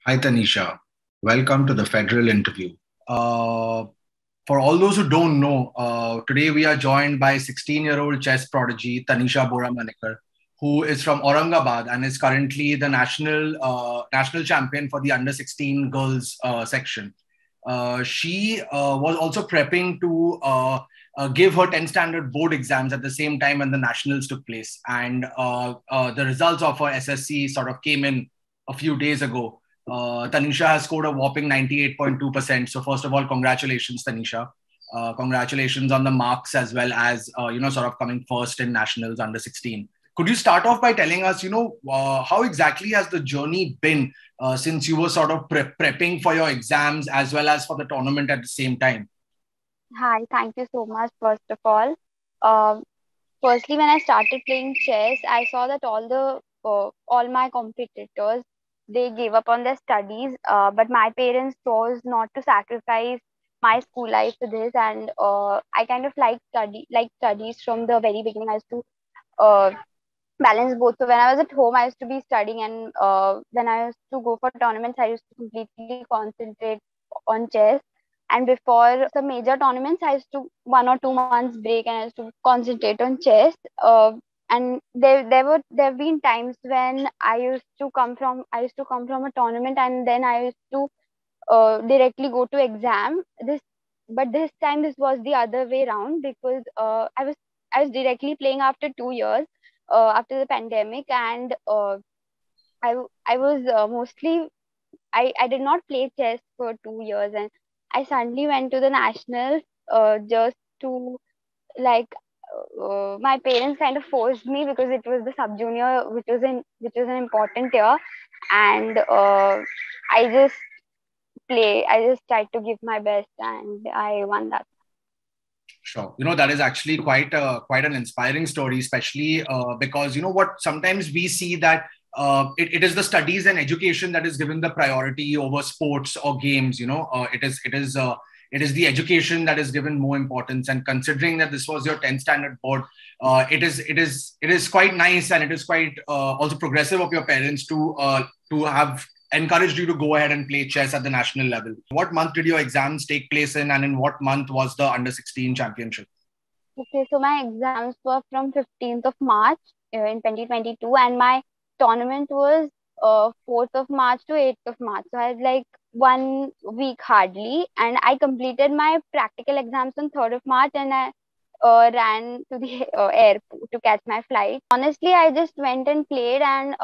Hi, Tanisha. Welcome to the Federal Interview. Uh, for all those who don't know, today we are joined by 16-year-old chess prodigy Tanisha Boramanikar, who is from Aurangabad and is currently the national champion for the under 16 girls section. She was also prepping to give her 10th standard board exams at the same time when the nationals took place, and the results of her SSC sort of came in a few days ago. Tanisha has scored a whopping 98.2%. So first of all, congratulations, Tanisha. Congratulations on the marks as well as, sort of coming first in nationals under 16. Could you start off by telling us, how exactly has the journey been since you were sort of prepping for your exams as well as for the tournament at the same time? Hi, thank you so much, first of all. Uh, Firstly, when I started playing chess, I saw that all my competitors they gave up on their studies, but my parents chose not to sacrifice my school life to this, and I kind of like studies from the very beginning. I used to uh, balance both. So when I was at home, I used to be studying, and when I used to go for tournaments, I used to completely concentrate on chess. And before some major tournaments, I used to 1 or 2 months break, and I used to concentrate on chess. And there have been times when I used to come from a tournament, and then I used to directly go to exam. But this time this was the other way around because I was directly playing after 2 years after the pandemic, and I was mostly I did not play chess for 2 years, and I suddenly went to the nationals just to like my parents kind of forced me because it was the sub junior, which was an important year, and I just I just tried to give my best, and I won that. Sure. That is actually quite an inspiring story, especially because what sometimes we see that it is the studies and education that is given the priority over sports or games. It is the education that is given more importance. And considering that this was your 10th standard board, it is quite nice, and it is quite also progressive of your parents to have encouraged you to go ahead and play chess at the national level. What month did your exams take place in, and in what month was the under 16 championship? Okay, so my exams were from 15th of March in 2022, and my tournament was 4th of March to 8th of March. So I had like 1 week hardly, and I completed my practical exams on 3rd of March, and I ran to the airport to catch my flight. Honestly, I just went and played, and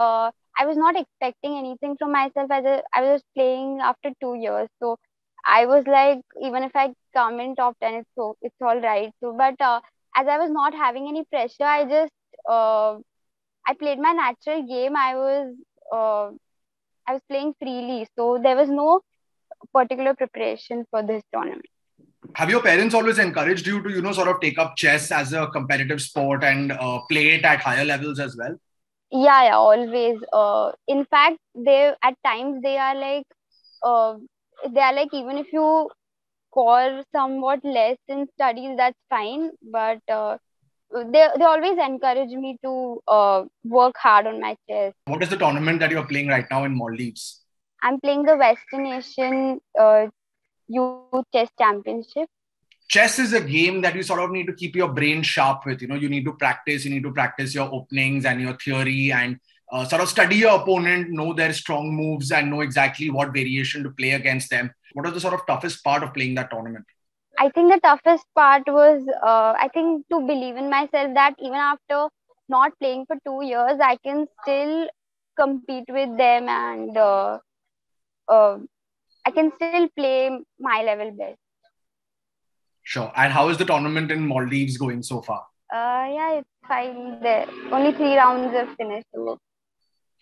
I was not expecting anything from myself I was playing after 2 years. So I was like, even if I come in top 10, it's all right. So, but as I was not having any pressure, uh, I played my natural game. Uh, I was playing freely, so there was no particular preparation for this tournament. Have your parents always encouraged you to, sort of take up chess as a competitive sport and play it at higher levels as well? Yeah, always. In fact, they at times uh, they are like, even if you score somewhat less in studies, that's fine. But they always encourage me to work hard on my chess. What is the tournament that you're playing right now in Maldives? I'm playing the Western Asian Youth Chess Championship. Chess is a game that you sort of need to keep your brain sharp with. You need to practice your openings and your theory, and sort of study your opponent, know their strong moves, and know exactly what variation to play against them. What was the sort of toughest part of playing that tournament? I think the toughest part was, I think, to believe in myself that even after not playing for 2 years, I can still compete with them, and uh, I can still play my level best. Sure. And how is the tournament in Maldives going so far? Yeah, it's fine. There only 3 rounds have finished, so it's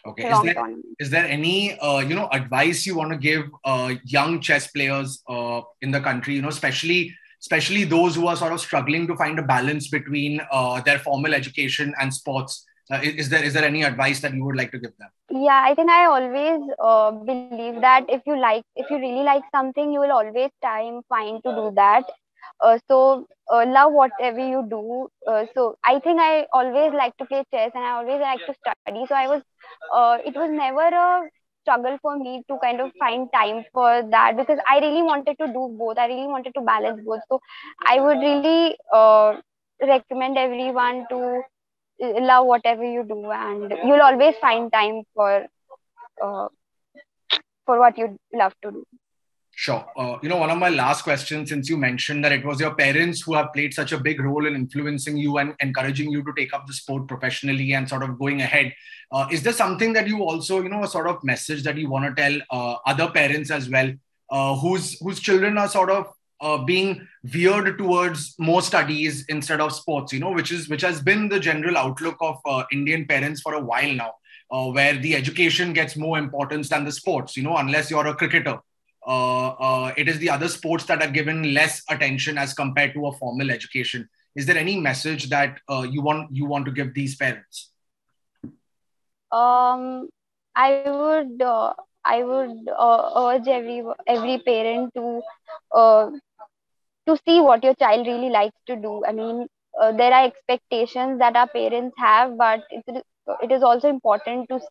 Okay. a Is long there tournament. is there any advice you want to give young chess players in the country? Especially those who are sort of struggling to find a balance between their formal education and sports. Is there any advice that you would like to give them? Yeah, I think I always believe that if you really like something, you will always time find to do that. Love whatever you do. So I think I always like to play chess, and I always like to study. So it was never a struggle for me to kind of find time for that, because I really wanted to do both. I really wanted to balance both. So I would really recommend everyone to love whatever you do, and you'll always find time uh, for what you love to do. Sure. One of my last questions, since you mentioned that it was your parents who have played such a big role in influencing you and encouraging you to take up the sport professionally and sort of going ahead, is there something that you also, a sort of message that you want to tell other parents as well, whose children are sort of being veered towards more studies instead of sports, which has been the general outlook of Indian parents for a while now, where the education gets more importance than the sports, unless you're a cricketer. It is the other sports that are given less attention as compared to a formal education. Is there any message that you want to give these parents? Um, I would urge every parent uh, to see what your child really likes to do. I mean, there are expectations that our parents have, but it is also important to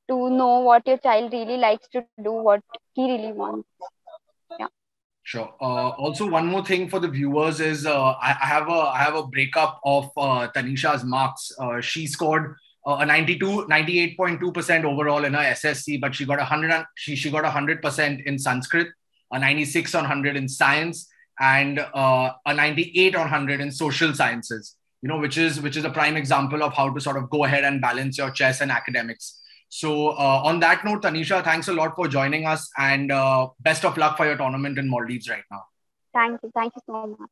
know what your child really likes to do, what he really wants. Yeah. Sure. Also, one more thing for the viewers is I have a breakup of Tanisha's marks. She scored a 98.2% overall in her SSC, but she got 100% in Sanskrit, a 96 on 100 in science, and a 98 on 100 in social sciences. Which is a prime example of how to sort of go ahead and balance your chess and academics. So, on that note, Tanisha, thanks a lot for joining us, and best of luck for your tournament in Maldives right now. Thank you. Thank you so much.